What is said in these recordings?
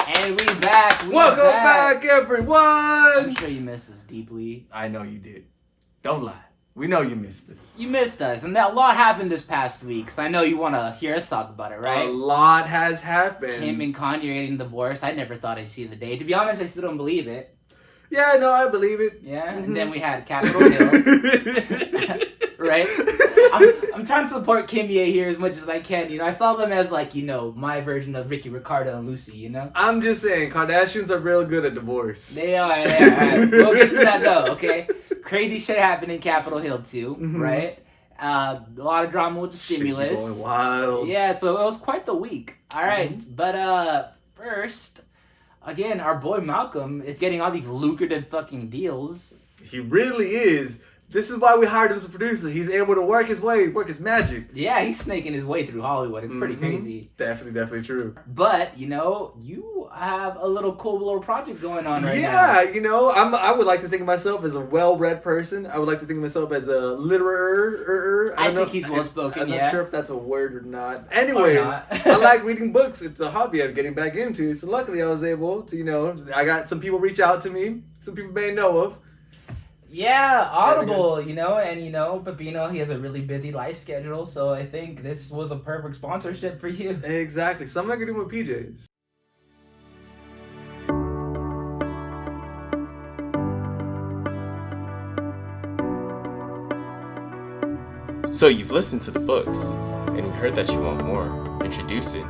And we back. Welcome back, everyone. I'm sure you missed us deeply. I know you did. Don't lie. We know you missed us. You missed us, and a lot happened this past week. So I know you want to hear us talk about it, right? A lot has happened. Kim and Kanye getting divorced. I never thought I'd see the day. To be honest, I still don't believe it. Yeah, no, I believe it. Yeah, and then we had Capitol Hill. Right? I'm trying to support Kimye here as much as I can. You know, I saw them as my version of Ricky, Ricardo, and Lucy. You know. I'm just saying, Kardashians are real good at divorce. They are. We'll get to that though. Okay. Crazy shit happened in Capitol Hill too, right? A lot of drama with the stimulus. Shit going wild. Yeah, so it was quite the week. All right, but first, again, our boy Malcolm is getting all these lucrative fucking deals. He really is. This is why we hired him as a producer. He's able to work his magic. Yeah, he's snaking his way through Hollywood. It's pretty crazy. Definitely true. But, you have a little cool little project going on right Yeah, now. I would like to think of myself as a well-read person. I would like to think of myself as a literer. I think he's well-spoken, I'm not sure if that's a word or not. Anyways, I like reading books. It's a hobby I'm getting back into. So luckily I was able to, I got some people reach out to me. Some people may know of. Yeah, Audio-Bol, and Pepino, he has a really busy life schedule, so I think this was a perfect sponsorship for you. Exactly. Something I could do with PJs. So you've listened to the books, and we heard that you want more. Introducing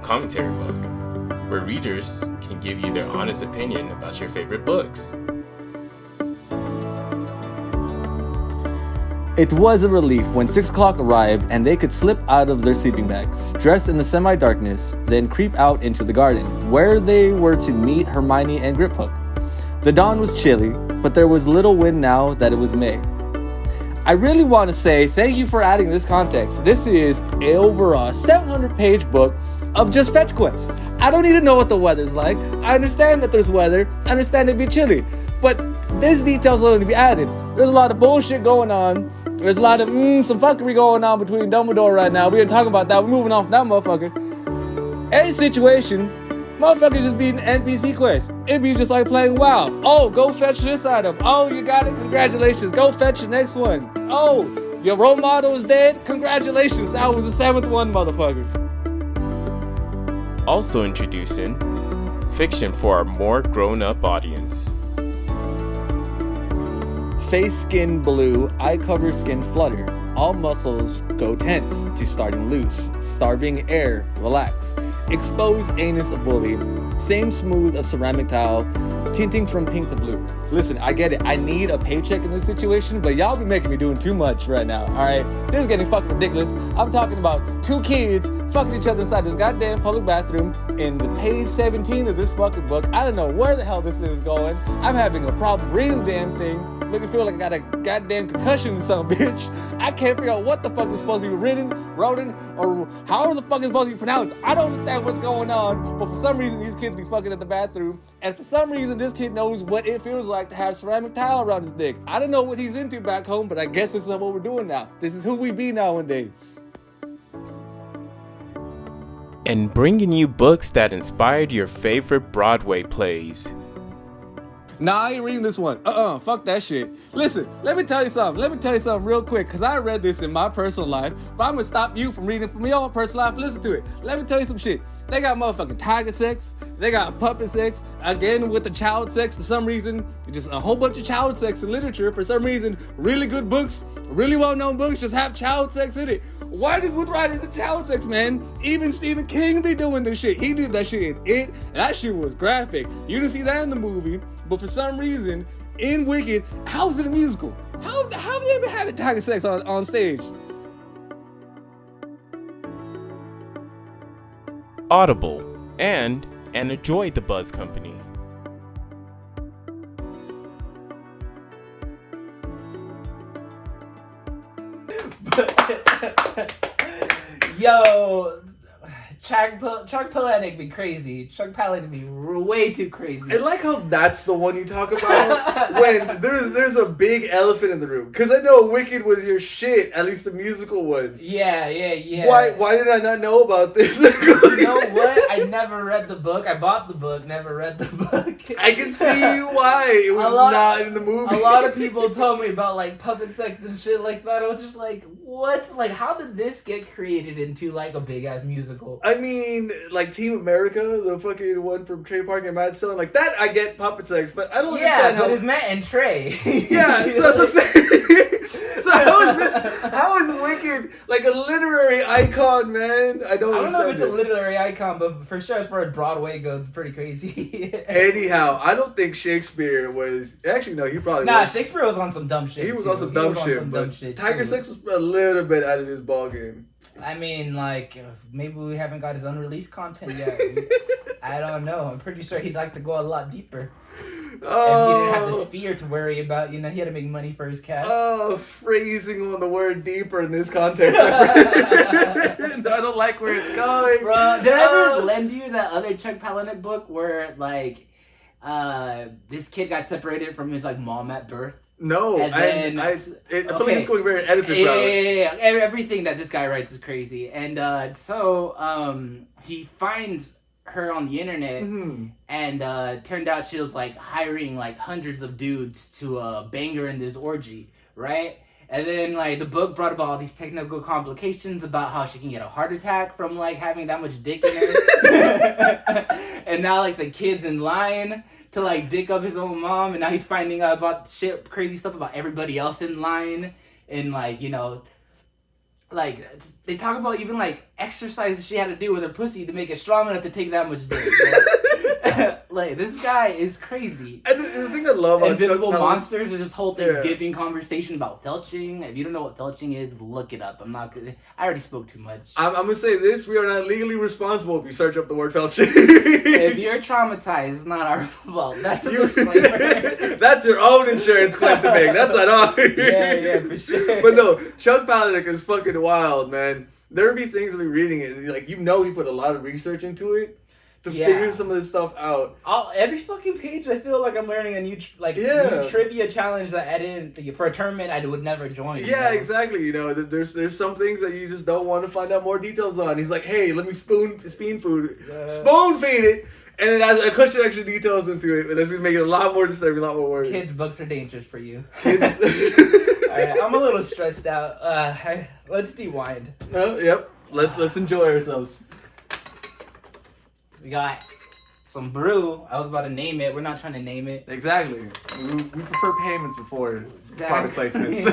Commentary Mode, where readers can give you their honest opinion about your favorite books. It was a relief when 6 o'clock arrived and they could slip out of their sleeping bags, dress in the semi-darkness, then creep out into the garden, where they were to meet Hermione and Griphook. The dawn was chilly, but there was little wind now that it was May. I really want to say thank you for adding this context. This is over a 700-page book of just fetch quests. I don't even know what the weather's like. I understand that there's weather. I understand it'd be chilly. But there's details that need to be added. There's a lot of bullshit going on. There's a lot of some fuckery going on between Dumbledore right now. We ain't talking about that. We're moving on from that motherfucker. Any situation, motherfuckers just beating NPC quests. It'd be just like playing WoW. Oh, go fetch this item. Oh, you got it. Congratulations. Go fetch the next one. Oh, your role model is dead. Congratulations. That was the 7th one, motherfucker. Also introducing fiction for a more grown-up audience. Face skin blue, eye cover skin flutter. All muscles go tense to starting loose. Starving air, relax. Exposed anus bully. Same smooth of ceramic towel. Tinting from pink to blue. Listen, I get it. I need a paycheck in this situation, but y'all be making me doing too much right now, alright? This is getting fucking ridiculous. I'm talking about 2 kids fucking each other inside this goddamn public bathroom in the page 17 of this fucking book. I don't know where the hell this is going. I'm having a problem reading the damn thing. Make me feel like I got a goddamn concussion or something, bitch. I can't figure out what the fuck is supposed to be written, or however the fuck is supposed to be pronounced. I don't understand what's going on, but for some reason these kids be fucking at the bathroom, and for some reason this kid knows what it feels like to have ceramic towel around his dick. I don't know what he's into back home, but I guess this is what we're doing now. This is who we be nowadays. And bringing you books that inspired your favorite Broadway plays. Nah, I ain't reading this one. Fuck that shit. Listen, let me tell you something real quick, because I read this in my personal life, but I'm gonna stop you from reading it from your own personal life. Listen to it. Let me tell you some shit. They got motherfucking tiger sex. They got puppet sex. Again, with the child sex, for some reason, just a whole bunch of child sex in literature. For some reason, really good books, really well-known books just have child sex in it. What is with writers and child sex, man? Even Stephen King be doing this shit. He did that shit in It, and that shit was graphic. You didn't see that in the movie, but for some reason, in Wicked, how's it a musical? How have they ever had tiger sex on stage? Audible, and enjoy the Buzz Company. Yo, Chuck Palahniuk be crazy. Chuck Palahniuk be way too crazy. I like how that's the one you talk about when there's a big elephant in the room. Because I know Wicked was your shit, at least the musical was. Yeah. Why did I not know about this? You know what? I never read the book. I bought the book, never read the book. I can see why it was not in the movie. A lot of people told me about like puppet sex and shit like that. I was just like, what? Like, how did this get created into like a big ass musical? I mean, like Team America, the fucking one from Trey Parker and Matt Stone, like that I get puppet sex, but I don't understand but it's Matt and Trey. Yeah, so how is Wicked like a literary icon, man? I don't know if it's a literary icon, but for sure as far as Broadway goes, it's pretty crazy. Anyhow, I don't think Shakespeare was actually no, he probably was. Shakespeare was on some dumb shit. He was on some dumb shit. Tiger Sex was a little bit out of his ballgame. I mean, like, maybe we haven't got his unreleased content yet. I don't know. I'm pretty sure he'd like to go a lot deeper. Oh. And he didn't have the sphere to worry about. You know, he had to make money for his cast. Oh, phrasing on the word deeper in this context. I don't like where it's going. Bro, did I ever lend you that other Chuck Palahniuk book where, like, this kid got separated from his, like, mom at birth? No, and I feel like it's going very Oedipus route. Yeah. Everything that this guy writes is crazy. And so he finds her on the internet, and turned out she was like hiring like hundreds of dudes to bang her in this orgy, right? And then like the book brought about all these technical complications about how she can get a heart attack from like having that much dick in her. And now like the kid's in line to like dick up his own mom, and now he's finding out about crazy stuff about everybody else in line, and like, you know, like they talk about even like exercises she had to do with her pussy to make it strong enough to take that much dick. Like this guy is crazy. And the thing I love about Invisible Monsters, or this whole Thanksgiving conversation about felching. If you don't know what felching is, look it up. I already spoke too much. I'm gonna say this: we are not legally responsible if you search up the word felching. If you're traumatized, it's not our fault. That's a disclaimer. That's your own insurance claim to make. That's not ours. Yeah, for sure. But no, Chuck Palahniuk is fucking wild, man. There would be things we reading it, and like he put a lot of research into it to figure some of this stuff out. Every fucking page, I feel like I'm learning a new new trivia challenge that I didn't for a tournament I would never join. Yeah, exactly. You know, there's some things that you just don't want to find out more details on. He's like, hey, let me spoon feed it, and then I put some extra details into it, and that's gonna make it a lot more disturbing, a lot more worse. Kids' books are dangerous for you. Kids. Alright, I'm a little stressed out. Let's rewind. Yep. Let's enjoy ourselves. We got some brew. I was about to name it. We're not trying to name it. Exactly. We prefer payments before product placements.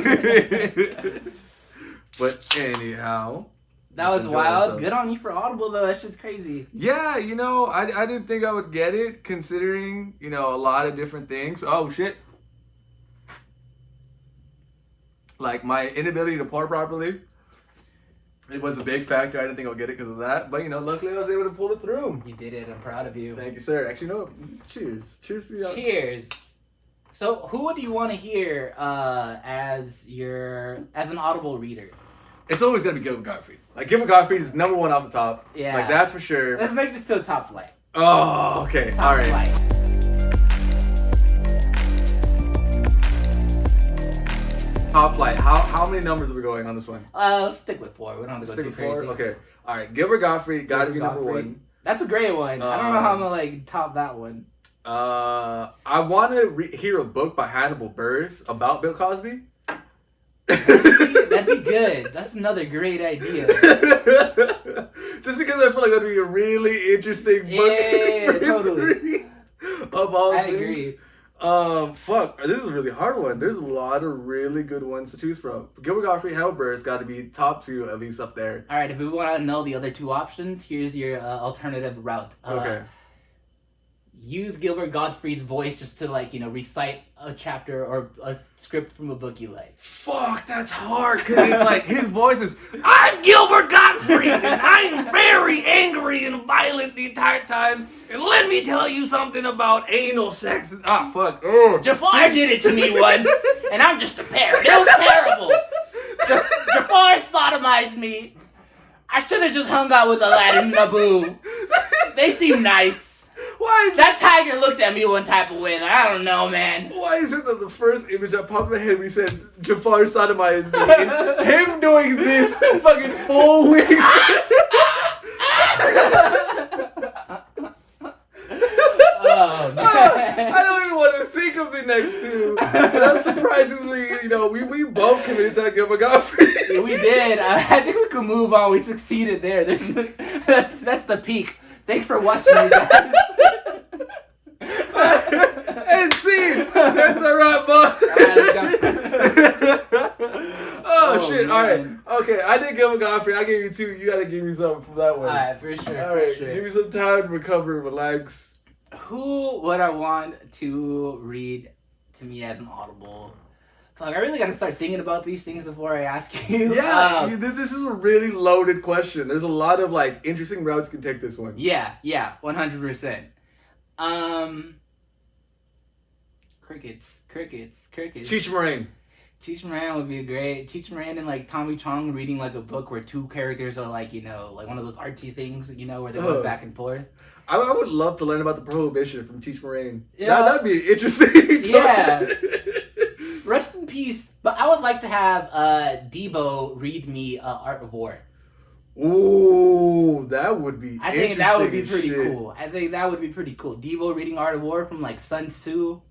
But anyhow. That was wild. Good on you for Audible, though. That shit's crazy. Yeah, you know, I didn't think I would get it, considering, you know, a lot of different things. Oh, shit. Like, my inability to pour properly. It was a big factor. I didn't think I would get it because of that. But, you know, luckily I was able to pull it through. You did it. I'm proud of you. Thank you, sir. Actually, no. Cheers. Cheers to you. Cheers. So, who would you want to hear as an Audible reader? It's always going to be Gilbert Gottfried. Like, Gilbert Gottfried is number one off the top. Yeah. Like, that's for sure. Let's make this to a top flight. Oh, okay. Top all right. Flight. Top flight. How many numbers are we going on this one? Let's stick with 4. We don't have to go Stick too with crazy. 4? Okay. All right. Gilbert Gottfried got to be number 1. That's a great one. I don't know how I'm going to top that one. I want to hear a book by Hannibal Buress about Bill Cosby. That'd be good. That's another great idea. Just because I feel like that'd be a really interesting book. Yeah, totally. Of all I things. agree. Fuck, this is a really hard one. There's a lot of really good ones to choose from. Gilbert Gottfried, Hannibal Buress got to be top 2, at least up there. All right, if we want to know the other 2 options, here's your alternative route. Okay. Use Gilbert Gottfried's voice just to, like, you know, recite a chapter or a script from a book you like. Fuck, that's hard, because it's like, his voice is, I'm Gilbert Gottfried, and I'm very angry and violent the entire time, and let me tell you something about anal sex. Fuck. Oh. Jafar did it to me once, and I'm just a parrot. It was terrible. Jafar sodomized me. I should have just hung out with Aladdin and Naboo. They seem nice. Why is that tiger looked at me one type of way? Like, I don't know, man. Why is it that the first image that popped in my head when he said Jafar sodomized me? It's him doing this fucking full wings. Oh, man. I don't even want to think of the next two. And I'm surprisingly, we both committed to Gilbert Gottfried. Yeah, we did. I think we could move on. We succeeded there. That's the peak. Thanks for watching, you guys. And see, that's a wrap, bud. Oh shit! Man. All right, okay. I did Gilbert Gottfried. I gave you 2. You gotta give me something from that one. All right, for sure. All right, for sure. give me some time to recover, relax. Who would I want to read to me as an Audible? Fuck, I really gotta start thinking about these things before I ask you. Yeah, this is a really loaded question. There's a lot of interesting routes you can take this one. Yeah, 100%. Crickets. Cheech Marin. Cheech Marin would be great. Cheech Marin and Tommy Chong reading a book where 2 characters are one of those artsy things, where they go back and forth. I would love to learn about the Prohibition from Cheech Marin. Yeah. That'd be interesting. Yeah. Rest in peace. But I would like to have Debo read me Art of War. Ooh, that would be I think that would be pretty cool. Debo reading Art of War from Sun Tzu.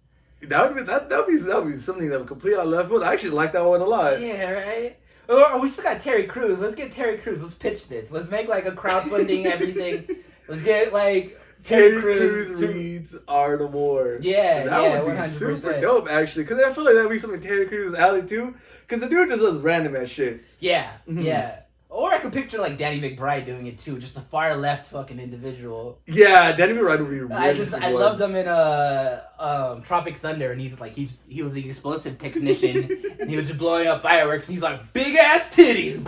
That would be something that would completely out of left field. I actually like that one a lot. Yeah, right? Oh, we still got Terry Crews. Let's get Terry Crews. Let's pitch this. Let's make a crowdfunding everything. Let's get Terry Crews reads Art of War. Yeah, that would be 100%. super dope actually. Because I feel like that would be something Terry Crews' alley too. Because the dude just does random ass shit. Yeah, Mm-hmm. yeah. Or I could picture Danny McBride doing it too, just a far left fucking individual. Yeah, Danny McBride would be really I loved him in Tropic Thunder, and he was the explosive technician, and he was just blowing up fireworks, and he's like, big ass titties,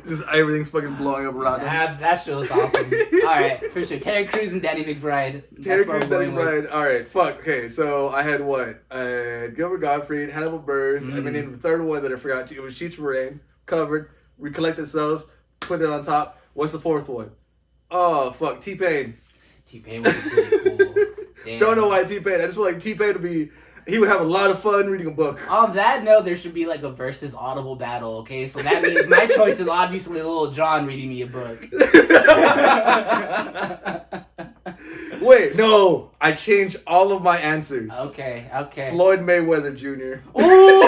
just everything's fucking blowing up around him. That show was awesome. All right, for sure. Terry Crews and Danny McBride. Terry Crews, Danny McBride. All right, fuck. Okay, so I had what? Gilbert Gottfried, Hannibal Buress. I mean, in the third one that I forgot, it was Cheech Marin, covered. We collected ourselves, put it on top. What's the 4th one? Oh, fuck. T-Pain. T-Pain would be pretty cool. Damn. Don't know why T-Pain. I just feel like T-Pain he would have a lot of fun reading a book. On that note, there should be a versus Audible battle, okay? So that means my choice is obviously Little John reading me a book. Wait, no. I changed all of my answers. Okay. Floyd Mayweather Jr. Ooh!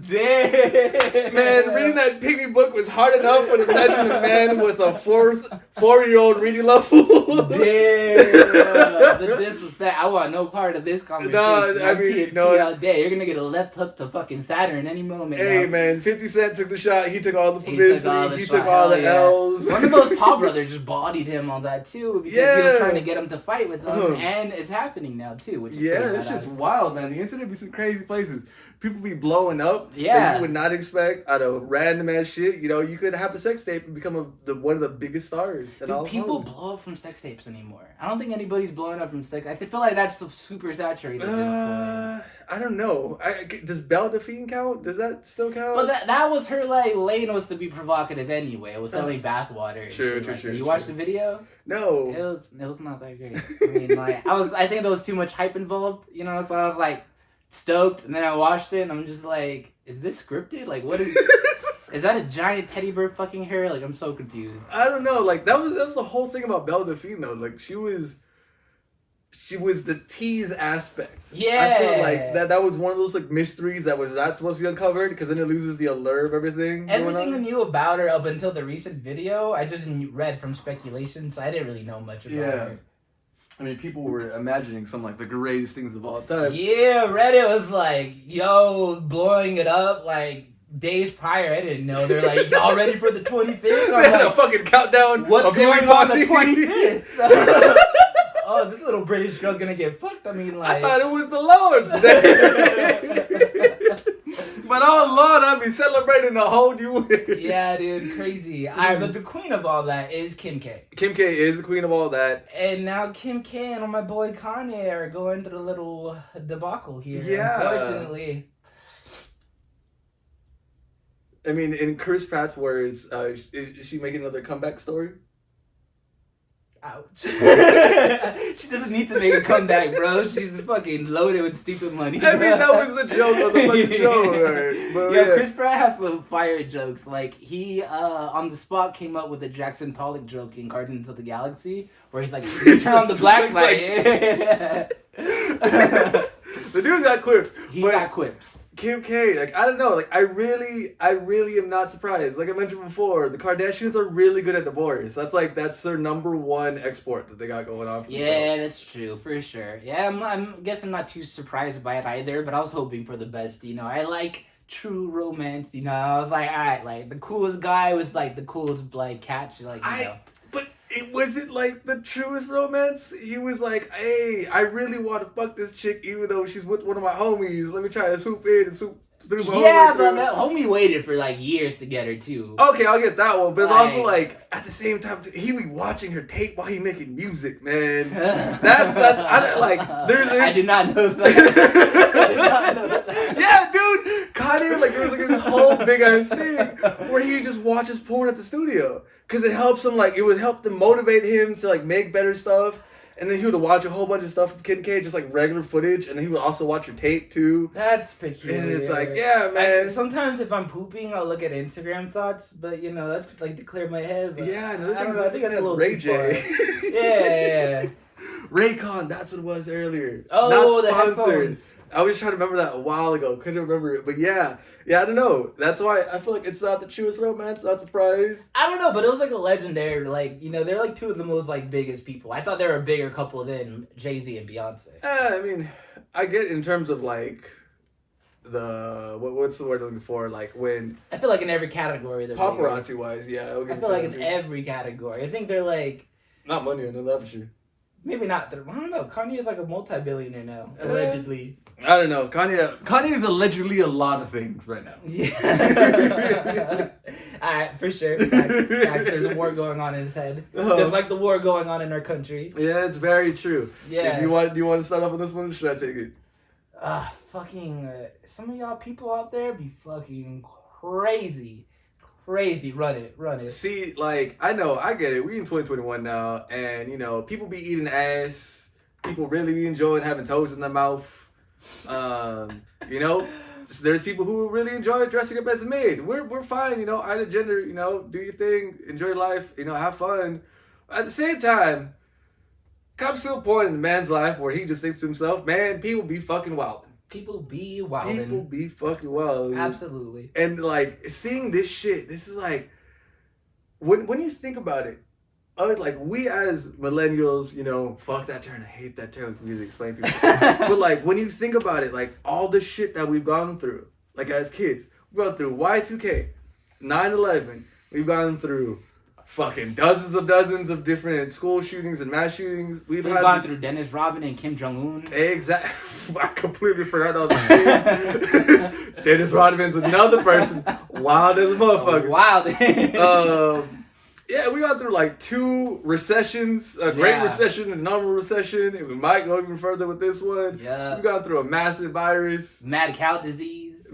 Damn. Man, reading that pygmy book was hard enough, but imagine a man with a 4-year-old reading level. Damn. The disrespect. I want no part of this conversation. No, I mean, all day. You're gonna get a left hook to fucking Saturn any moment. Hey, man, 50 Cent took the shot. He took all the publicity. He took all the L's. One of those Paul brothers just bodied him on that too, because he was trying to get him to fight with him, and it's happening now too. Which is that shit's wild, man. The internet be some crazy places. People be blowing up that Yeah. you would not expect out of random ass shit. You could have a sex tape and become one of the biggest stars. Do people blow up from sex tapes anymore? I don't think anybody's blowing up from sex. I feel like that's super saturated. I don't know. Does Belle Delphine count? Does that still count? But that was her lane was to be provocative anyway. It was selling bathwater. True. You watched the video? No. It was not that great. I mean, I think there was too much hype involved. So I was stoked, and then I watched it, and I'm just like, is this scripted? What is? Is that a giant teddy bear fucking her? I'm so confused. I don't know. That was the whole thing about Belle Delphine though. She was the tease aspect. Yeah. I feel like that was one of those mysteries that was not supposed to be uncovered, because then it loses the allure of everything. Everything I knew about her up until the recent video, I just read from speculation, so I didn't really know much about her. I mean, people were imagining some the greatest things of all time. Yeah, Reddit was blowing it up days prior. I didn't know. They're y'all ready for the 25th? They had a fucking countdown. What's going on the 25th? Oh, this little British girl's gonna get fucked. I mean, I thought it was the Lord's Day. But oh Lord, I'll be celebrating a whole new way. Yeah, dude, crazy. Alright, but the queen of all that is Kim K. Kim K is the queen of all that. And now Kim K and my boy Kanye are going through a little debacle here. Yeah. Unfortunately. I mean, in Chris Pratt's words, is she making another comeback story? Ouch. She doesn't need to make a comeback, bro. She's fucking loaded with stupid money. I mean, that was the joke of the fucking show, right? But, yeah, Chris Pratt has some fire jokes. Like, he, on the spot, came up with a Jackson Pollock joke in Guardians of the Galaxy, where he's like, turn on the black light. The dude's got quips. He got quips. Kim K, like, I don't know, like, I really am not surprised. Like I mentioned before, the Kardashians are really good at divorce. That's their number one export that they got going on. Yeah, that's true, for sure. Yeah, I'm guessing not too surprised by it either, but I was hoping for the best, you know. I like true romance, you know. I was like, alright, like, the coolest guy with, like, the coolest, like, catch, like, you know. But it wasn't like the truest romance. He was like, hey, I really want to fuck this chick even though she's with one of my homies. Let me try to swoop in and swoop through my yeah, but that homie waited for like years to get her too. Okay, I'll get that one. But it's also like, at the same time, he be watching her tape while he making music, man. That's I did not know that. I did not know that. Yeah, dude. Kanye, like, there was like this whole big ass thing where he just watches porn at the studio. Because it helps him, like, it would help to motivate him to, like, make better stuff. And then he would watch a whole bunch of stuff from Kid K, just, like, regular footage. And then he would also watch your tape, too. That's peculiar. And it's like, yeah, man. Sometimes if I'm pooping, I'll look at Instagram thoughts. But, you know, that's, like, to clear my head. But yeah, no, I don't know. I think that's a little Ray too far. J. Yeah. Raycon, that's what it was earlier. Oh, not the sponsored. headphones. I was trying to remember that a while ago. Couldn't remember it. But yeah, I don't know. That's why I feel like it's not the truest romance. Not surprised. I don't know, but it was like a legendary. Like, you know, they're like two of the most like biggest people. I thought they were a bigger couple than Jay-Z and Beyonce. I mean, I get it in terms of like what's the word I'm looking for? Like when I feel like in every category they're paparazzi wise, yeah. I feel like in every category. I think they're like not money, I know that for sure. Maybe not. I don't know. Kanye is like a multi-billionaire now, allegedly. I don't know. Kanye is allegedly a lot of things right now. Yeah. Alright, for sure. Facts. There's a war going on in his head. Just like the war going on in our country. Yeah, it's very true. Yeah. Do you want to start off on this one or should I take it? Some of y'all people out there be fucking crazy. Run it. See, like, I know, I get it. We in 2021 now, and, you know, people be eating ass. People really be enjoying having toes in their mouth. You know, there's people who really enjoy dressing up as a maid. We're fine, you know, either gender, you know, do your thing, enjoy life, you know, have fun. At the same time, comes to a point in a man's life where he just thinks to himself, man, people be fucking wild. People be wildin'. People be fucking wild. Absolutely. And like seeing this shit, this is like when you think about it, like we as millennials, you know, fuck that term. I hate that term for me to explain to people. But like when you think about it, like all the shit that we've gone through, like as kids, we've gone through Y2K, 9/11, we've gone through fucking dozens of different school shootings and mass shootings. We've gone through Dennis Rodman and Kim Jong-un. Exactly. I completely forgot that was a thing. Dennis Rodman's another person. Wild as a motherfucker. Wild. Yeah, we got through like 2 recessions, a great recession and a normal recession, and we might go even further with this one. Yeah. We got through a massive virus. Mad cow disease.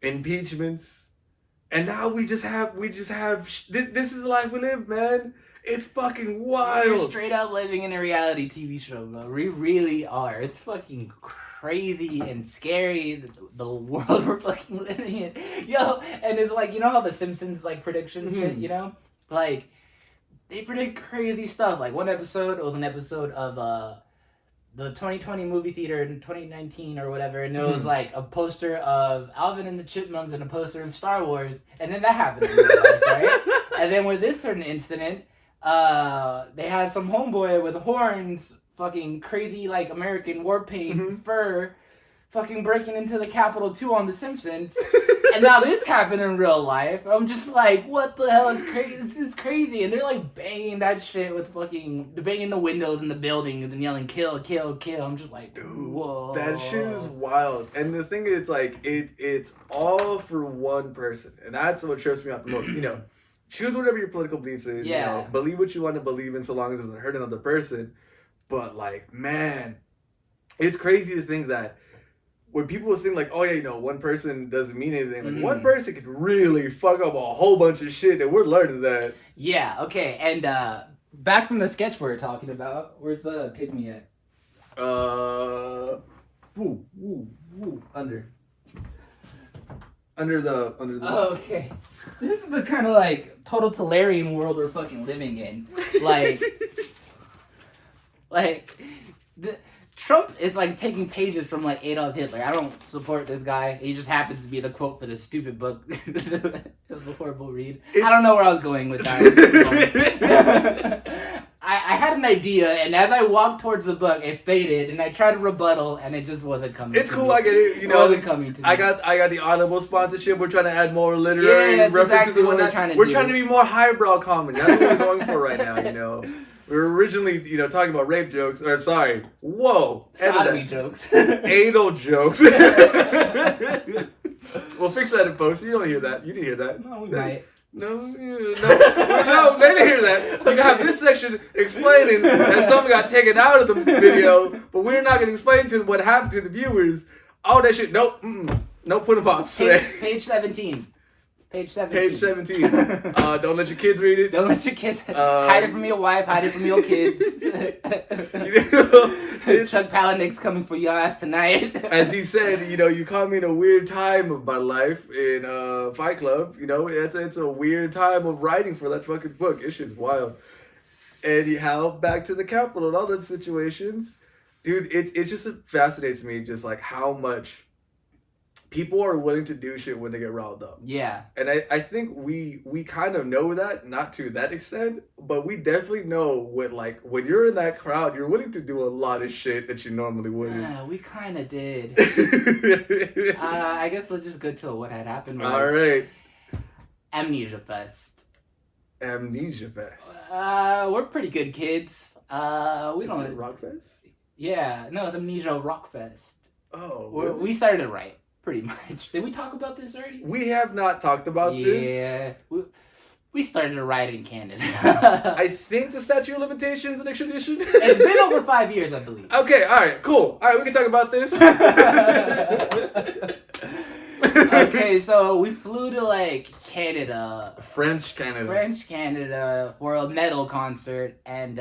Impeachments. And now we just have, this is the life we live, man. It's fucking wild. We're straight up living in a reality TV show, bro. We really are. It's fucking crazy and scary, the world we're fucking living in. Yo, and it's like, you know how the Simpsons, like, predictions shit, you know? Like, they predict crazy stuff. Like, one episode, it was an episode of, the 2020 movie theater in 2019 or whatever, and it was like a poster of Alvin and the Chipmunks and a poster of Star Wars, and then that happened in real life, right? And then with this certain incident, they had some homeboy with horns, fucking crazy like American war paint fur, fucking breaking into the Capitol 2 on The Simpsons. And now this happened in real life. I'm just like, what the hell is crazy? This is crazy. And they're like banging that shit with they're banging the windows in the building and yelling, kill, kill, kill. I'm just like, dude, whoa. That shit is wild. And the thing is, like, it's all for one person. And that's what trips me out the most. You know, choose whatever your political beliefs is. Yeah. You know, believe what you want to believe in so long as it doesn't hurt another person. But, like, man, it's crazy to think that when people think like, oh yeah, one person doesn't mean anything. Like one person could really fuck up a whole bunch of shit, and we're learning that. Yeah. Okay. And back from the sketch we were talking about. Where's the pygmy at? Under the. Oh, okay. This is the kind of like total Tolarian world we're fucking living in. Like Trump is like taking pages from like Adolf Hitler. I don't support this guy. He just happens to be the quote for this stupid book. It was a horrible read. I don't know where I was going with that. I had an idea, and as I walked towards the book, it faded, and I tried to rebuttal, and it just wasn't coming. It's cool, I get it. It wasn't coming to me. I got the Audio-Bol sponsorship. We're trying to add more literary references. Exactly what we're trying to do. We're trying to be more highbrow comedy. That's what we're going for right now. We were originally, talking about rape jokes. Or sorry, whoa, sodomy jokes, anal jokes. We'll fix that in post. You don't hear that. You didn't hear that. No, we might. No, they didn't hear that. You can have this section explaining that something got taken out of the video, but we're not going to explain to what happened to the viewers. All that shit. Nope. No put them up. Page 17. Page 17. Don't let your kids read it. Don't let your kids hide it from your wife. Hide it from your kids. Chuck Palahniuk's coming for your ass tonight. As he said, you caught me in a weird time of my life in Fight Club. It's a weird time of writing for that fucking book. It's just wild. And how back to the Capitol and all those situations, dude. It just fascinates me just like how much people are willing to do shit when they get riled up. Yeah. And I think we kind of know that, not to that extent, but we definitely know when you're in that crowd, you're willing to do a lot of shit that you normally wouldn't. Yeah, we kind of did. I guess let's just go to what had happened. All right. Amnesia Fest. We're pretty good kids. We don't. Is it Rock Fest? Yeah, no, it's Amnesia Rock Fest. Oh. We started it right. Pretty much. Did we talk about this already? We have not talked about this. Yeah. We started a riot in Canada. I think the statute of limitations and extradition. It's been over 5 years, I believe. Okay, alright, cool. Alright, we can talk about this. Okay, so we flew to Canada. French Canada for a metal concert, and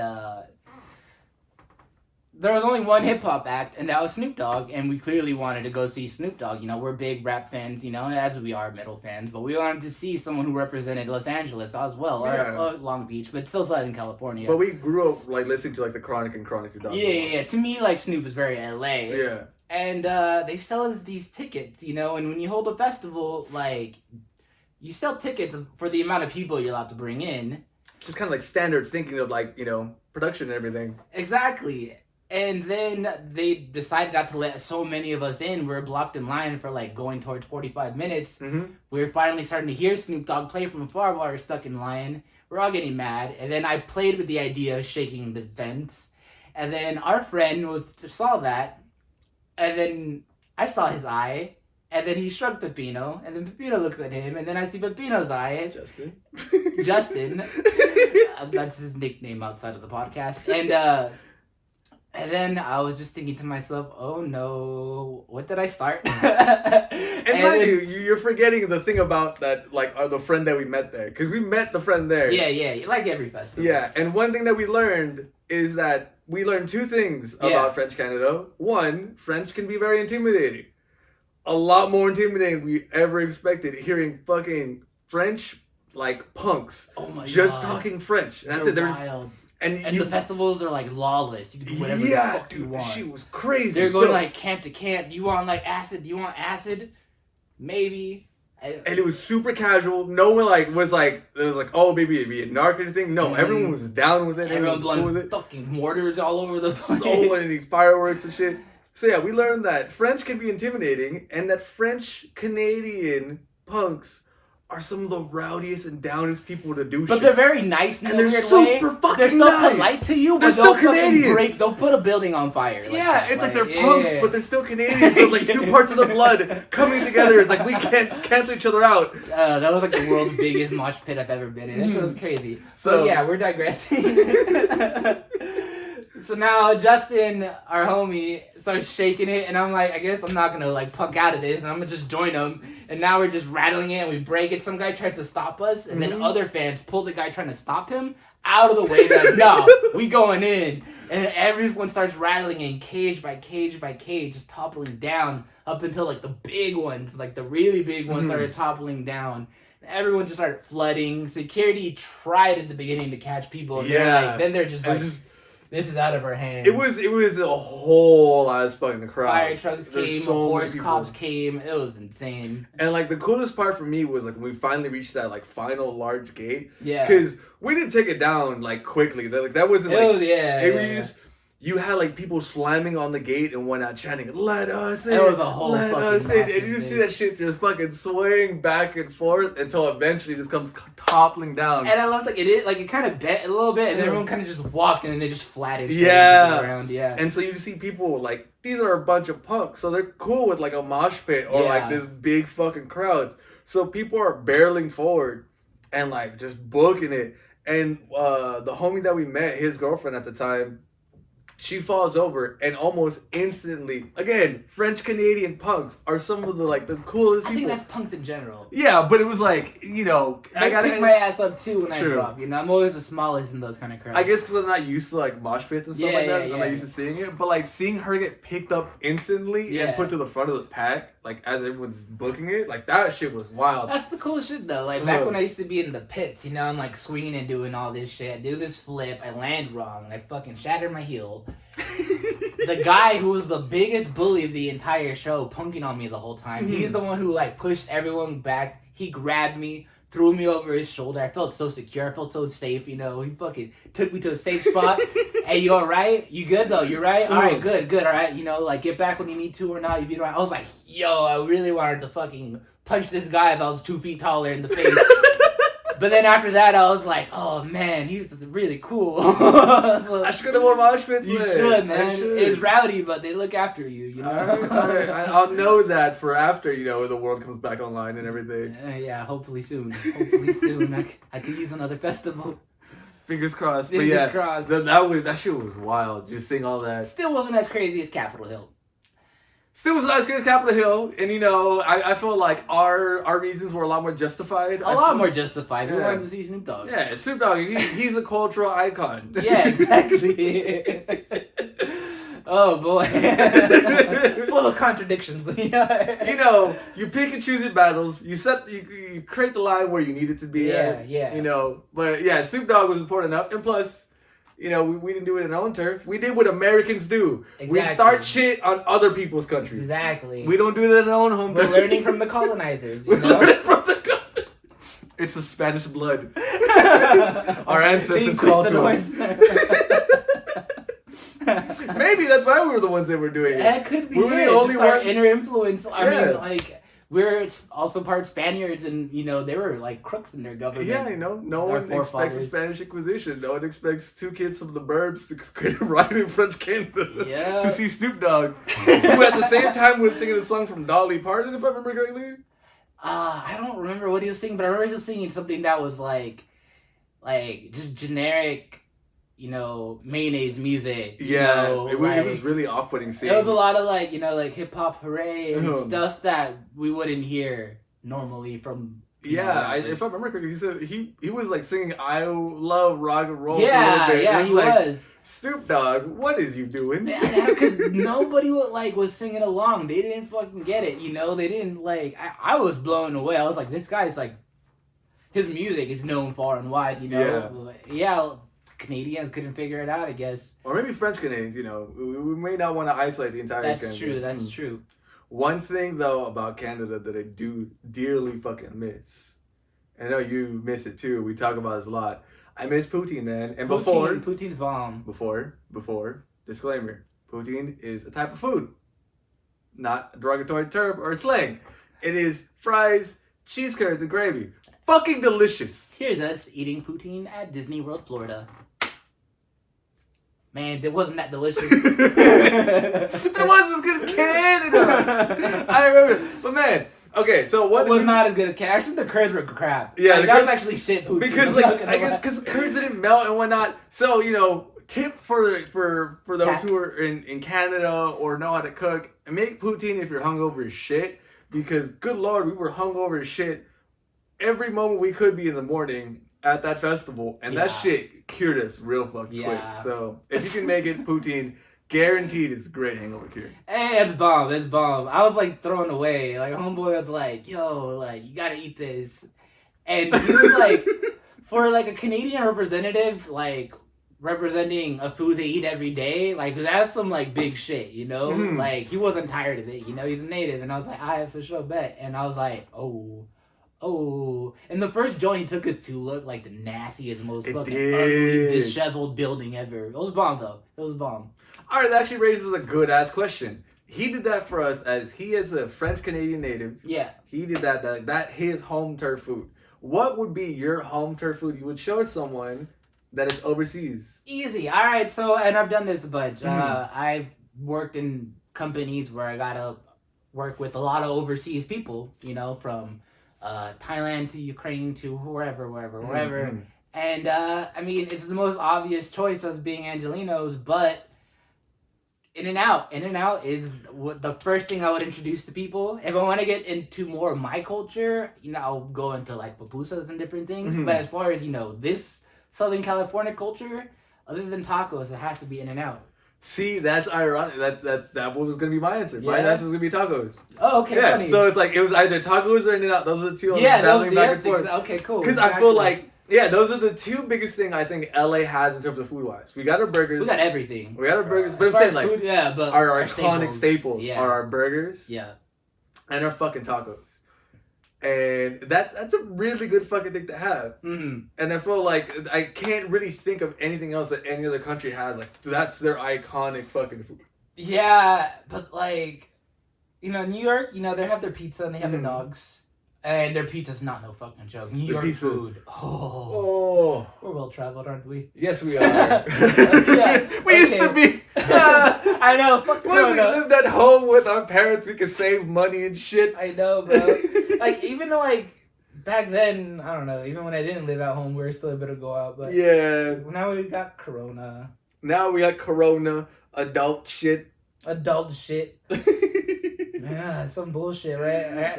there was only one hip-hop act, and that was Snoop Dogg, and we clearly wanted to go see Snoop Dogg. We're big rap fans, as we are metal fans, but we wanted to see someone who represented Los Angeles as well, or Long Beach, but still Southern California. But we grew up, listening to, The Chronic and Chronic 2000. Yeah. To me, Snoop is very LA. Yeah. And they sell us these tickets, and when you hold a festival, you sell tickets for the amount of people you're allowed to bring in. Just kind of standards, thinking of, production and everything. Exactly. And then they decided not to let so many of us in. We were blocked in line for going towards 45 minutes. Mm-hmm. We were finally starting to hear Snoop Dogg play from afar while we were stuck in line. We're all getting mad. And then I played with the idea of shaking the vents. And then our friend saw that. And then I saw his eye. And then he shrugged Pepino. And then Pepino looks at him. And then I see Pepino's eye. Justin. That's his nickname outside of the podcast. And then I was just thinking to myself, oh no, what did I start? and mind you're forgetting the thing about that, the friend that we met there. Because we met the friend there. Yeah, like every festival. Yeah, and one thing that we learned is that we learned two things about French Canada. One, French can be very intimidating. A lot more intimidating than we ever expected. Hearing fucking French, punks. Oh my just God. talking French. And They're wild. And the festivals are lawless. You can do whatever the fuck you want. She was crazy. They're going camp to camp. Do you want acid? Do you want acid? Maybe. And it was super casual. No one it was oh maybe it'd be a narc or anything. No, everyone was down with it. Everyone blowing fucking mortars all over the place. So many fireworks and shit. So yeah, we learned that French can be intimidating, and that French Canadian punks are some of the rowdiest and downest people to do shit. But they're very nice in a weird way. They're super fucking They're still polite to you, but they're still Canadians. They'll put a building on fire. They're punks, but they're still Canadians. So it's two parts of the blood coming together. It's we can't cancel each other out. That was the world's biggest mosh pit I've ever been in. That shit was crazy. So yeah, we're digressing. So now Justin, our homie, starts shaking it, and I'm like, I guess I'm not gonna like punk out of this, and I'm gonna just join him. And now we're just rattling it, and we break it. Some guy tries to stop us, and then other fans pull the guy trying to stop him out of the way. Like, no, we going in, and everyone starts rattling in cage by cage by cage, just toppling down up until like the big ones, like the really big ones, started toppling down. Everyone just started flooding. Security tried at the beginning to catch people. And then they're just like, this is out of our hands. It was a whole ass fucking crowd. Fire trucks came, horse cops came. It was insane. And like the coolest part for me was like when we finally reached that like final large gate. Yeah. Because we didn't take it down like quickly. That wasn't like you had like people slamming on the gate and whatnot chanting, "Let us in." It was a whole fucking and you just see that shit just fucking swaying back and forth until eventually it just comes toppling down. And I loved like it kind of bent a little bit, and then everyone kind of just walked, and then they just flattened around. Yeah. And so you see people like these are a bunch of punks, so they're cool with like a mosh pit or like this big fucking crowds. So people are barreling forward and like just booking it. And the homie that we met, his girlfriend at the time, she falls over and almost instantly, again, French Canadian punks are some of the like the coolest people. I think that's punks in general. Yeah, but it was like, you know, I gotta pick my ass up too when I drop. You know, I'm always the smallest in those kind of crowds. I guess because I'm not used to like mosh pits and stuff like that. I'm not used to seeing it, but like seeing her get picked up instantly and put to the front of the pack, like as everyone's booking it, like that shit was wild. That's the coolest shit though. Like back when I used to be in the pits, you know, I'm like swinging and doing all this shit. I do this flip, I land wrong, I fucking shatter my heel. The guy who was the biggest bully of the entire show, punking on me the whole time. He's the one who like pushed everyone back. He grabbed me, threw me over his shoulder. I felt so secure. I felt so safe. You know, he fucking took me to a safe spot. Hey, you all right? You good though? You right? All right, good. All right. You know, like get back when you need to or not. If you don't, I was like, yo, I really wanted to fucking punch this guy if I was 2 feet taller in the face. But then after that, I was like, oh man, he's really cool. I should go to more mosh pits. You should, man. It's rowdy, but they look after you, you know? All right. I'll know that for after, you know, the world comes back online and everything. Yeah, hopefully soon. Hopefully soon. I could use another festival. Fingers crossed. Fingers crossed. That shit was wild. Just seeing all that. Still wasn't as crazy as Capitol Hill. Still was as good as Capitol Hill, and you know, I feel like our reasons were a lot more justified. A lot more justified. We wanted to see Snoop Dogg. Yeah, Snoop Dogg, he's a cultural icon. Yeah, exactly. Oh boy. Full of contradictions. You know, you pick and choose your battles. You create the line where you need it to be. Yeah. You know, but yeah, Snoop Dogg was important enough, and plus, you know, we didn't do it in our own turf. We did what Americans do. Exactly. We start shit on other people's countries. Exactly. We don't do that in our own home. We're learning from the colonizers. You know? It's the Spanish blood. Our ancestors called to us. Maybe that's why we were the ones that were doing it. That could be. We were the only ones. Inner influence. I mean, like. We're also part Spaniards, and you know they were like crooks in their government. Yeah, you know, no one expects a Spanish Inquisition. No one expects 2 kids from the burbs to create a riot in French Canada to see Snoop Dogg, who at the same time was singing a song from Dolly Parton, if I remember correctly. I don't remember what he was singing, but I remember he was singing something that was like just generic. You know, mayonnaise music. It was really off-putting. It was a lot of like, you know, like hip hop hooray and stuff that we wouldn't hear normally from. If I remember correctly, he said he was like singing "I Love Rock and Roll." Yeah, for a little bit. he was. Snoop Dogg, what is you doing? Yeah, because nobody was singing along. They didn't fucking get it. You know, they didn't like. I was blown away. I was like, this guy's like, his music is known far and wide. You know. Yeah. Canadians couldn't figure it out, I guess. Or maybe French Canadians, you know. We may not want to isolate the entire country. That's true. One thing, though, about Canada that I do dearly fucking miss, I know you miss it too, we talk about this a lot. I miss poutine, man. And Poutine's bomb. Before, disclaimer, poutine is a type of food. Not a derogatory term or slang. It is fries, cheese curds, and gravy. Fucking delicious. Here's us eating poutine at Disney World, Florida. Man, it wasn't that delicious. It wasn't as good as Canada. I remember. But man, okay, so what? It was not as good as Canada. Actually, the curds were crap. Yeah, that was actually shit poutine. Because I guess because the curds didn't melt and whatnot. So, you know, tip for those who are in Canada or know how to cook, make poutine if you're hungover as shit. Because good lord, we were hungover as shit every moment we could be in the morning at that festival, and that shit cured us real fucking quick. So if you can make it, poutine, guaranteed it's a great hangover cure. Hey, it's bomb. It's bomb. I was like thrown away. Like homeboy was like, "Yo, like you gotta eat this," and he was like, for like a Canadian representative, like representing a food they eat every day, like that's some like big shit, you know. Like he wasn't tired of it, you know. He's a native, and I was like, I for sure bet, and I was like, oh. And the first joint he took us to looked like the nastiest, most fucking ugly, disheveled building ever. It was bomb though. It was bomb. Alright, that actually raises a good ass question. He did that for us as he is a French Canadian native. Yeah. He did that his home turf food. What would be your home turf food you would show someone that is overseas? Easy. Alright, so, and I've done this a bunch. I've worked in companies where I gotta work with a lot of overseas people, you know, from Thailand to Ukraine to wherever. And I mean, it's the most obvious choice as being Angelinos, but In-N-Out is the first thing I would introduce to people. If I want to get into more of my culture, you know, I'll go into like pupusas and different things. But as far as, you know, this Southern California culture, other than tacos, it has to be In-N-Out. See, that's ironic. That was gonna be my answer. My answer was gonna be tacos. Oh, okay, funny. So it's like it was either tacos or In-N-Out. Those are the two. Back and forth. Okay, cool. Because I feel like those are the two biggest things I think LA has in terms of food wise. We got our burgers. We got everything. We got our burgers, but I'm saying like food, but our iconic staples are our burgers. Yeah. And our fucking tacos. And that's a really good fucking thing to have. And I feel like I can't really think of anything else that any other country has. Like, that's their iconic fucking food. Yeah, but like, you know, New York, you know, they have their pizza and they have their dogs. And their pizza's not no fucking joke. New York pizza. Food. Oh. We're well traveled, aren't we? Yes, we are. We used to be. I know. Fuck when we lived at home with our parents, we could save money and shit. I know, bro. Like, even though, like, back then, I don't know, even when I didn't live at home, we were still able to go out. But now we got Corona. Adult shit. Man, some bullshit, right?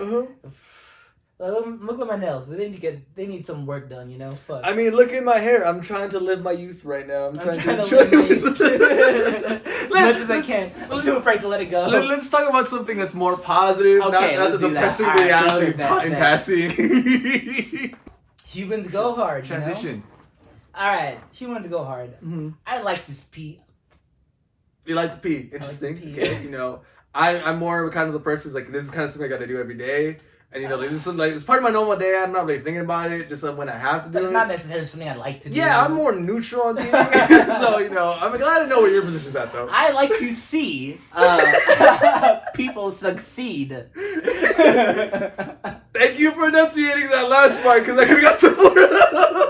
Look at my nails. They need some work done, you know? Fuck. I mean, look at my hair. I'm trying to live my youth right now. I'm trying to live my youth. As much as I can. I'm too afraid to let it go. Let's talk about something that's more positive, not the depressing reality of time passing. Humans go hard, Transition. You know? Alright, humans go hard. I like to pee. You like to pee? Interesting. Okay, you know, I'm more kind of the person who's like, this is kind of something I gotta do every day. And you know, like, this is like, it's part of my normal day. I'm not really thinking about it. Just when I have to do it. But it's not necessarily something I like to do. Yeah, I'm more neutral on things. So you know, I'm glad to know where your position's at, though. I like to see people succeed. Thank you for enunciating that last part, because I could have got some more.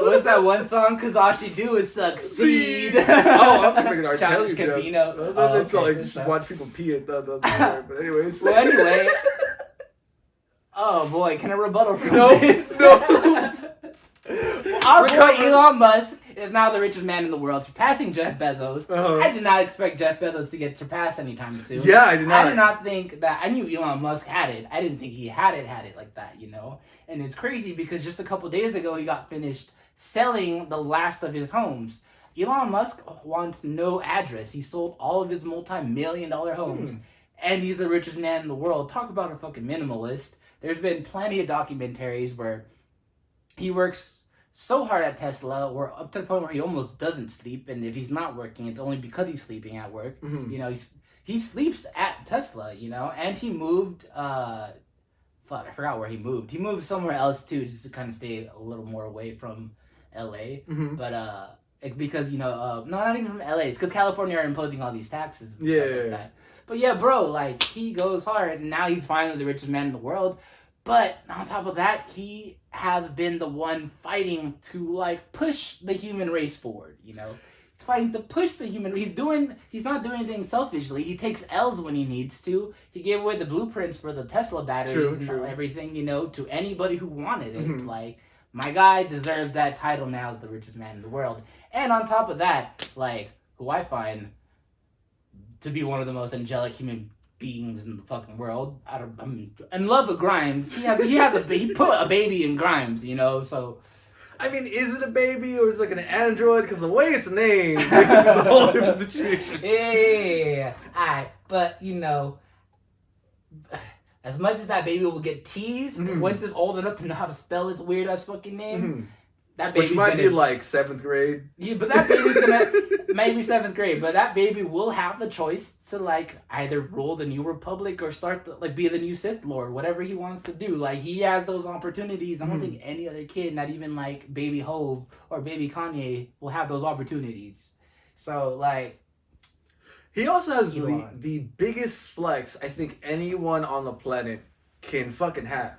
What's that one song? Because all she do is succeed. I'm making an R. Kelly joke. That's all. Just watch people pee at that. But anyways. Well, anyway. Oh boy, can I rebuttal from this? No. Our boy Elon Musk is now the richest man in the world, surpassing Jeff Bezos. I did not expect Jeff Bezos to get surpassed anytime soon. Yeah, I did not. I did not think that. I knew Elon Musk had it. I didn't think he had it like that, you know? And it's crazy because just a couple days ago, he got finished selling the last of his homes. Elon Musk wants no address. He sold all of his multi-million-dollar homes. And he's the richest man in the world. Talk about a fucking minimalist. There's been plenty of documentaries where he works so hard at Tesla, or up to the point where he almost doesn't sleep, and if he's not working, it's only because he's sleeping at work. You know, he sleeps at Tesla, you know, and he moved, I forgot where he moved. He moved somewhere else too, just to kind of stay a little more away from LA. But because, you know, no, not even from LA, it's because California are imposing all these taxes and stuff like that. But yeah, bro, like, he goes hard, and now he's finally the richest man in the world. But on top of that, he has been the one fighting to, like, push the human race forward, you know? He's fighting to push the human race. He's not doing anything selfishly. He takes L's when he needs to. He gave away the blueprints for the Tesla batteries and everything, you know, to anybody who wanted it. Like, my guy deserves that title now as the richest man in the world. And on top of that, like, who I find to be one of the most angelic human beings in the fucking world. I'm in love with Grimes. He put a baby in Grimes, you know, so. I mean, is it a baby or is it like an android? Because the way it's named, it's a whole different situation. Yeah. Alright, but, you know, as much as that baby will get teased, once it's old enough to know how to spell its weird ass fucking name, that baby's which might be like 7th grade. Yeah, but that baby's gonna maybe 7th grade, but that baby will have the choice to like either rule the New Republic or start be the new Sith Lord, whatever he wants to do. Like he has those opportunities. I don't think any other kid, not even like baby Hove or baby Kanye, will have those opportunities. So like, he also has the biggest flex I think anyone on the planet can fucking have.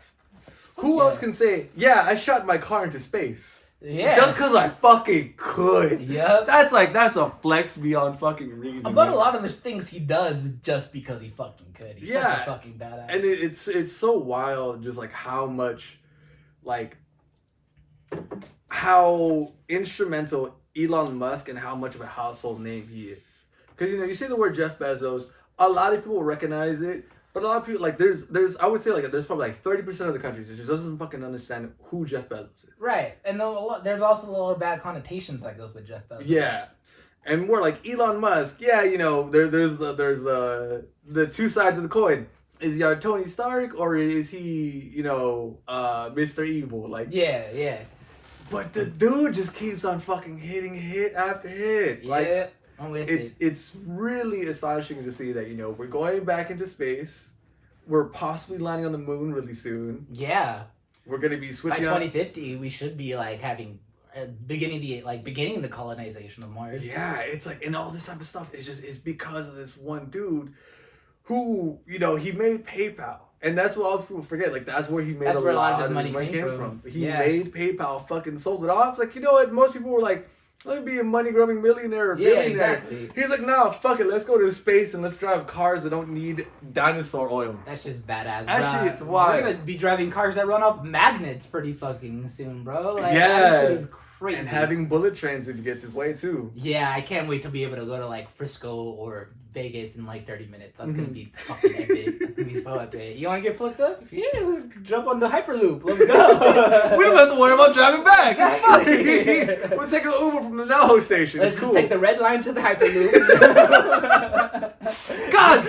Who else can say, yeah, I shot my car into space? Yeah. Just because I fucking could. Yep. That's a flex beyond fucking reason. But a lot of the things he does just because he fucking could. He's such a fucking badass. And it's so wild just like how much, like, how instrumental Elon Musk and how much of a household name he is. Because, you know, you say the word Jeff Bezos, a lot of people recognize it. But a lot of people, like, there's I would say, like, there's probably, like, 30% of the country that just doesn't fucking understand who Jeff Bezos is. Right. And there's also a lot of bad connotations that goes with Jeff Bezos. Yeah. And more like Elon Musk, yeah, you know, there's the two sides of the coin. Is he our Tony Stark or is he, you know, Mr. Evil? Like, yeah. But the dude just keeps on fucking hitting hit after hit. Yeah. Like, I'm with it. It's really astonishing to see that, you know, we're going back into space. We're possibly landing on the moon really soon. Yeah. We're gonna be switching by 2050, we should be like having beginning the colonization of Mars. Yeah, it's like, and all this type of stuff is because of this one dude who, you know, he made PayPal. And that's what all people forget. Like, that's where he made a lot of his money came from. He made PayPal, fucking sold it off. It's like, you know what? Most people were like, let me be a money-grubbing millionaire or billionaire. Exactly. He's like, nah, fuck it. Let's go to space and let's drive cars that don't need dinosaur oil. That shit's badass, That shit's wild. We're gonna be driving cars that run off magnets pretty fucking soon, bro. Like, yeah. That shit is crazy. And having bullet trains if he gets his way, too. Yeah, I can't wait to be able to go to, like, Frisco or Vegas in, like, 30 minutes. That's gonna be fucking epic. That's gonna be so epic. You wanna get fucked up? Yeah, let's jump on the Hyperloop. Let's go. We don't have to worry about driving back. It's Exactly. fine. We'll take an Uber from the NoHo station. Let's it's just cool. take the red line to the Hyperloop. God,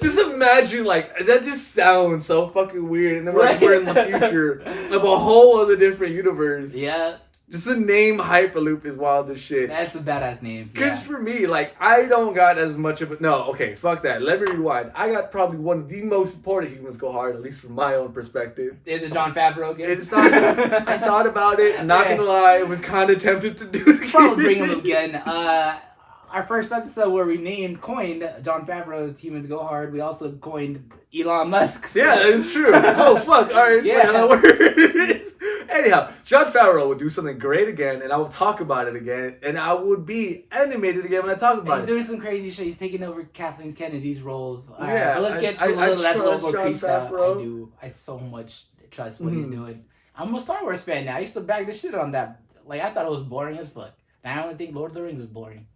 just imagine, like, that just sounds so fucking weird. And then we're in the future of a whole other different universe. Yeah. Just the name Hyperloop is wild as shit. That's the badass name. Because for me, like, I don't got as much of a... No, okay, fuck that. Let me rewind. I got probably one of the most important Humans Go Hard, at least from my own perspective. Is it Jon Favreau again? It's not... I thought about it. I'm not gonna lie. I was kind of tempted to do it again. Probably bring him again. Our first episode where we coined Jon Favreau's Humans Go Hard, we also coined Elon Musk's. Yeah, that is true. Oh, fuck. All right. Yeah. How that works. Anyhow, Jon Favreau would do something great again, and I would talk about it again, and I would be animated again when I talk about He's it. doing some crazy shit. He's taking over Kathleen Kennedy's roles. Yeah, but let's get to I that little trust Jon creased out. Favreau. I so much trust what he's doing. I'm a Star Wars fan now. I used to bag the shit on that. Like, I thought it was boring as fuck. Now I don't think Lord of the Rings is boring.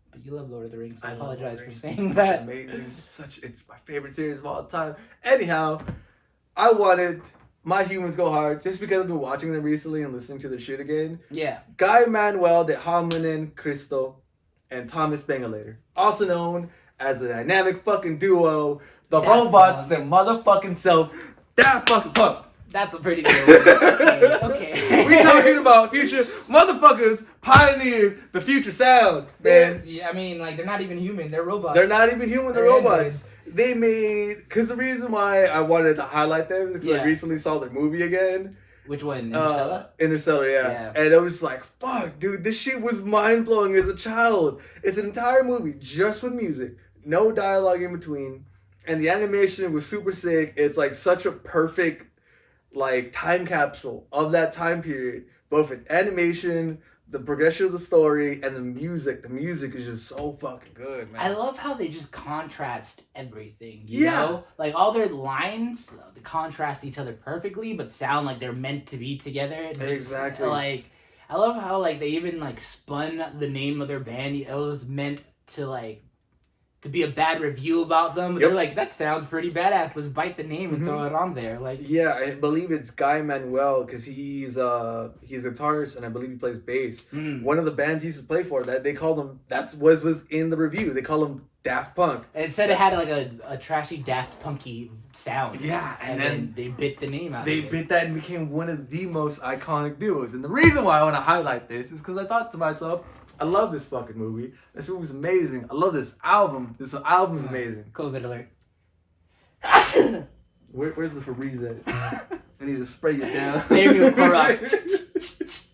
But you love Lord of the Rings, so I apologize for saying that. Amazing. It's my favorite series of all time. Anyhow, I wanted my Humans Go Hard just because I've been watching them recently and listening to their shit again. Yeah. Guy Manuel de Hominin Cristo and Thomas Bengelator, also known as the dynamic fucking duo, the Daft robots, Punk. their motherfucking self, Daft fucking Punk. That's a pretty good one. Okay. We talking about future motherfuckers pioneered the future sound, man. Yeah, I mean, like, they're not even human. They're robots. They're not even human, they're They're robots. androids. They made, because the reason why I wanted to highlight them is because I Yeah. recently saw their movie again. Which one? Interstellar? Interstellar, yeah. And I was like, fuck, dude, this shit was mind-blowing as a child. It's an entire movie just with music, no dialogue in between, and the animation was super sick. It's like such a perfect, like, time capsule of that time period, both in animation, the progression of the story, and the music. The music is just so fucking good, man. I love how they just contrast everything, you know? Like, all their lines contrast each other perfectly, but sound like they're meant to be together. Exactly. Like, I love how like they even like spun the name of their band. It was meant to like to be a bad review about them. But they're like, that sounds pretty badass. Let's bite the name and throw it on there. Like, yeah, I believe it's Guy Manuel because he's a guitarist and I believe he plays bass. One of the bands he used to play for that they called him was in the review. They call him Daft Punk. It said it had like a trashy Daft Punky sound. Yeah, and then they bit the name out. They bit that and became one of the most iconic duos. And the reason why I want to highlight this is because I thought to myself, I love this fucking movie. This movie's amazing. I love this album. This album's amazing. COVID alert. Where's the Febreze at? I need to spray you down. Spray me with Clorox.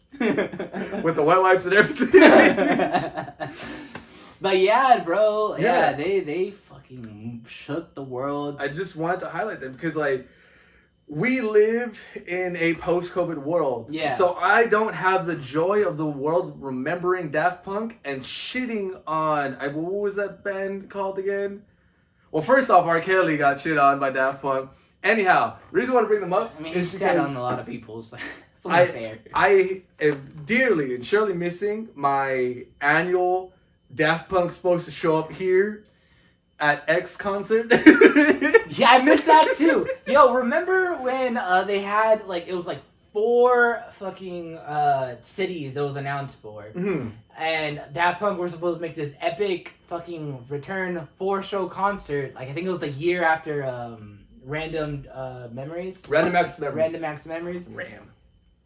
With the wet wipes and everything. But yeah, bro. Yeah, they fucking shook the world. I just wanted to highlight them because like we live in a post-COVID world. Yeah. So I don't have the joy of the world remembering Daft Punk and shitting on what was that band called again? Well, first off, R. Kelly got shit on by Daft Punk. Anyhow, the reason I want to bring them up is he because sat on a lot of people. So it's only fair. I am dearly and surely missing my annual Daft Punk supposed to show up here at X concert. Yeah, I missed that too. Yo, remember when they had like, it was like 4 fucking cities that was announced for, and Daft Punk were supposed to make this epic fucking return 4-show concert. Like I think it was the year after Random Memories. Random Access Memories. Random Access Memories. Ram.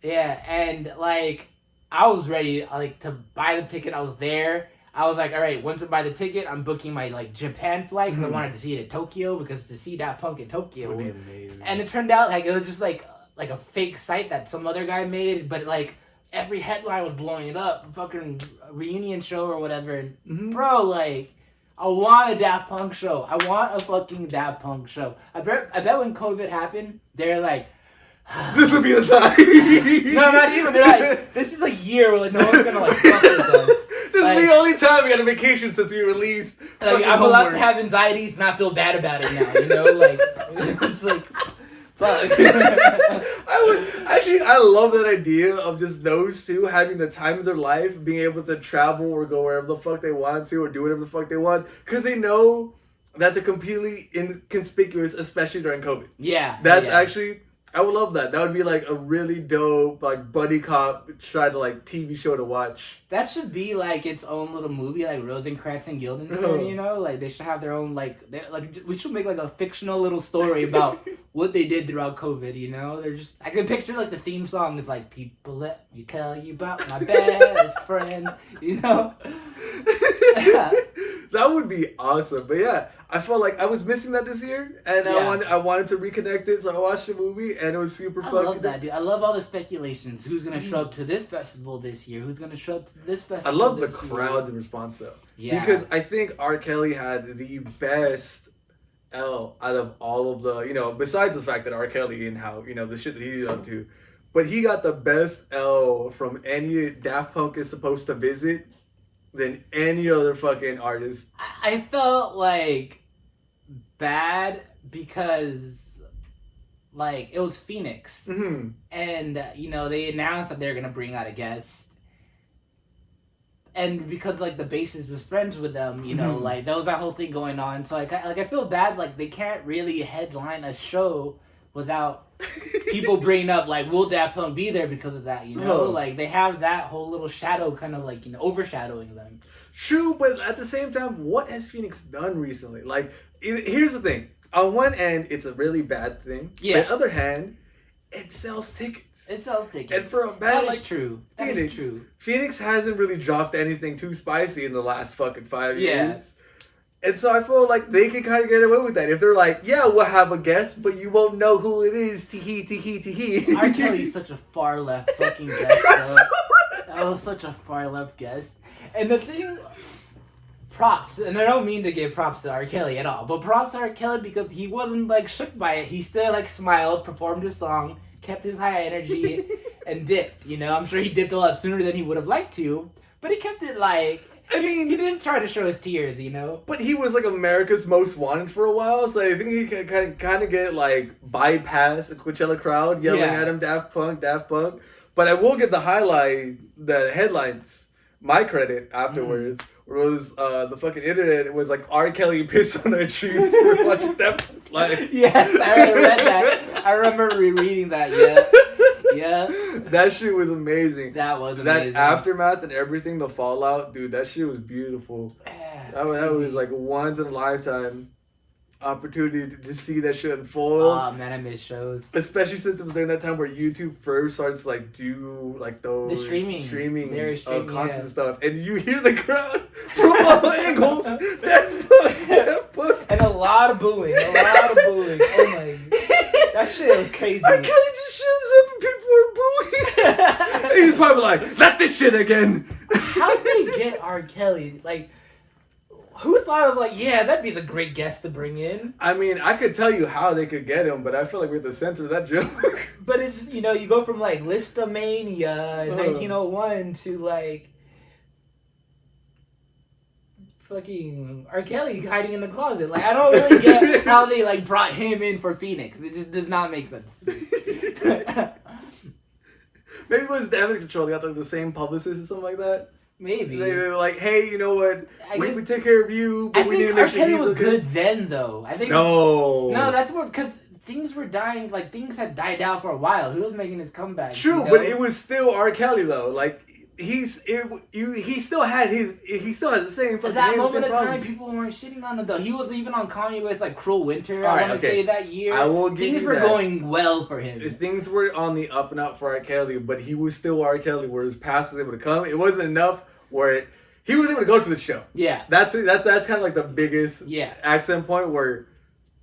Yeah, and like I was ready like to buy the ticket. I was there. I was like, all right, once I buy the ticket, I'm booking my like Japan flight because I wanted to see it at Tokyo because to see Daft Punk in Tokyo Would be amazing. And it turned out like it was just like a fake site that some other guy made, but like every headline was blowing it up, fucking reunion show or whatever. Bro, like I want a Daft Punk show. I want a fucking Daft Punk show. I bet when COVID happened, they're like, this would be the time. No, not even. They're like, this is a year where like, no one's gonna like fuck with us. This like, is the only time we had a vacation since we released. Like, I'm allowed to have anxieties, not feel bad about it now. You know, like it's like, fuck. I love that idea of just those two having the time of their life, being able to travel or go wherever the fuck they want to, or do whatever the fuck they want, because they know that they're completely inconspicuous, especially during COVID. Yeah, that's actually. I would love that. That would be like a really dope, like buddy cop try to like TV show to watch. That should be like its own little movie, like Rosencrantz and Guildenstern. You know, like they should have their own like we should make like a fictional little story about what they did throughout COVID. You know, they're just I can picture like the theme song is like people let me tell you about my best friend. You know. That would be awesome. But yeah, I felt like I was missing that this year, and I wanted to reconnect it, so I watched the movie, and it was super fun. I love that, dude. I love all the speculations. Who's gonna show up to this festival this year? Who's gonna show up to this festival? I love the crowd in response though. Yeah. Because I think R. Kelly had the best L out of all of the, besides the fact that R. Kelly and how, the shit that he's up to, but he got the best L from any Daft Punk is supposed to visit than any other fucking artist. I felt like bad because like it was Phoenix, and they announced that they're gonna bring out a guest, and because like the bassist is friends with them, like there was that whole thing going on. So like I feel bad like they can't really headline a show without people bringing up like, will Daft Punk be there because of that? Like they have that whole little shadow kind of like overshadowing them. True, but at the same time, what has Phoenix done recently? Like, here's the thing. On one end, it's a really bad thing. Yeah. On the other hand, it sells tickets. It sells tickets. And for a band like true. That Phoenix, is true. Phoenix hasn't really dropped anything too spicy in the last fucking 5 years. And so I feel like they can kind of get away with that. If they're like, yeah, we'll have a guest, but you won't know who it is. Tee-hee. R. Kelly's such a far left fucking guest, bro. That was such a far left guest. And the thing, props, and I don't mean to give props to R. Kelly at all, but props to R. Kelly because he wasn't like shook by it. He still like smiled, performed his song, kept his high energy, and dipped. I'm sure he dipped a lot sooner than he would have liked to, but he kept it like. I mean, he didn't try to show his tears, But he was like America's Most Wanted for a while, so I think he can kind of get like bypass a Coachella crowd yelling at him, Daft Punk. But I will get the headlines, my credit afterwards. Where it was the fucking internet. It was like R. Kelly pissed on our trees for watching that. Like, yes, I read that. I remember rereading that. Yeah. That shit was amazing. That was amazing. That aftermath and everything, the fallout, dude. That shit was beautiful. That was like once in a lifetime opportunity to see that shit unfold. Oh man, I miss shows. Especially since it was during that time where YouTube first started to like do like those streaming content and stuff, and you hear the crowd from all angles. And a lot of booing. Oh my god, that shit was crazy. R. Kelly just shows up and people are booing. And he's probably like, "Let this shit again." How did they get R. Kelly? Like, who thought of like, yeah, that'd be the great guest to bring in? I mean, I could tell you how they could get him, but I feel like we're at the center of that joke. But it's, you go from like Listomania in 1901 to like fucking R. Kelly hiding in the closet. Like, I don't really get how they like brought him in for Phoenix. It just does not make sense. Maybe it was damage control. They got like the same publicist or something like that. Maybe they were like, "Hey, you know what? We take care of you, but we need to make sure he's okay." R. Kelly was good then, though. I think no, that's what, because things were dying. Like, things had died out for a while. He was making his comeback. True, but it was still R. Kelly though. Like he still had the same. At that moment of time, people weren't shitting on him though. He was even on Kanye West's like "Cruel Winter." I want to say that year. I will give things you were that. going well for him. Things were on the up and up for R. Kelly, but he was still R. Kelly. Where his past was able to come, it wasn't enough. Where he was able to go to the show. Yeah, that's kind of like the biggest accent point. Where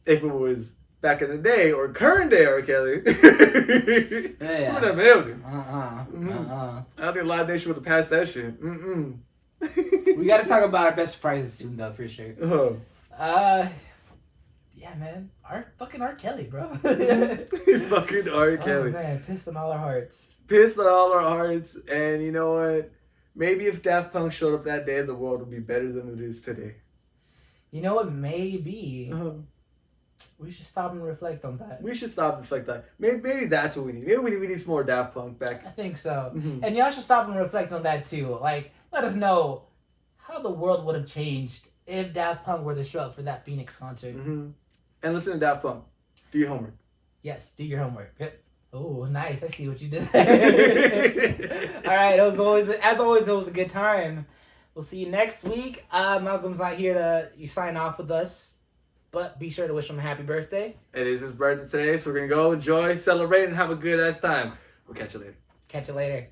if it was back in the day or current day R. Kelly, would have been able to. I don't think Live Nation would have passed that shit. We got to talk about our best surprises soon, though, for sure. Yeah, man, fucking R. Kelly, bro. Fucking R. Kelly. Oh man, pissed on all our hearts. Pissed on all our hearts, and you know what? Maybe if Daft Punk showed up that day, the world would be better than it is today. You know what? Maybe we should stop and reflect on that. We should stop and reflect on that. Maybe that's what we need. Maybe we need some more Daft Punk back. I think so. And y'all should stop and reflect on that too. Like, let us know how the world would have changed if Daft Punk were to show up for that Phoenix concert. And listen to Daft Punk. Do your homework. Yes, do your homework. Oh, nice. I see what you did there. All right. As always, it was a good time. We'll see you next week. Malcolm's not here to sign off with us, but be sure to wish him a happy birthday. It is his birthday today, so we're going to go enjoy, celebrate, and have a good-ass time. We'll catch you later. Catch you later.